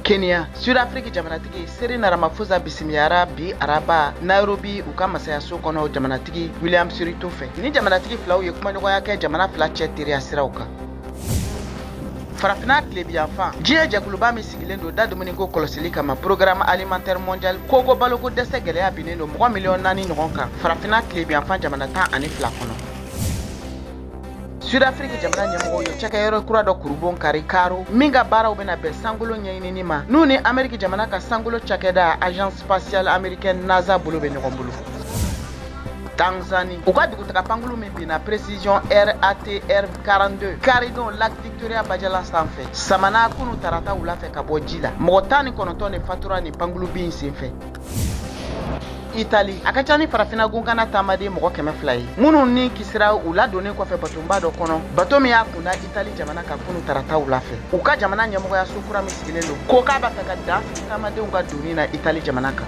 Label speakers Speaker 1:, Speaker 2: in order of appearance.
Speaker 1: Kenya, Sud-Afrique jamanatigi Cyril Ramaphosa bisimiliyara bi araba Nairobi u ka masaya so kɔnɔ jamanatigi William Sirito fɛ. Ni jamanatigi filaw ye kumaɲɔgɔnya kɛ jamana fila cɛ teriya siraw kan. Farafina tilebiyanfan diɲɛ jɛkuluba min sigilen don da dumuniko kɔlɔsili kama programme alimentaire mondial kogo baloko dɛsɛ gɛlɛya binnen don mɔgɔ miliyɔn 4 ɲɔgɔn kan Farafina tilebiyanfan jamana 12 kɔnɔ. Sud-Afrique jamana ɲɛmɔgɔw ye cɛkɛyɔrɔ kura dɔ kurubon kari karo min ka baaraw bɛna bɛn sankolo ɲɛɲinini ma n'u ni Amérique jamana ka sankolo cakɛda agence spatiale américaine NASA bolo bɛ ɲɔgɔn bolo. Tanzanie u ka dugutaga pankulu min binna précision RATR 42 Caridon Lac Victoria Bajalan sanfɛ samana kunu tarata wula fɛ ka bɔ ji la mɔgɔ 19 de fatura ni pankulu bin senfɛ. Italie a ka ca ni farafina gunkana taamaden mɔgɔ 200 ye minnu ni kisira u ladonnen kɔfɛ batonba dɔ kɔnɔ bato min y'a kunda Italie jamana ka kunu tarata wula fɛ u ka jamana ɲɛmɔgɔya so kura min sigilen don ko k'a b'a fɛ ka dan sigi taamadenw ka donni na Italie jamana kan.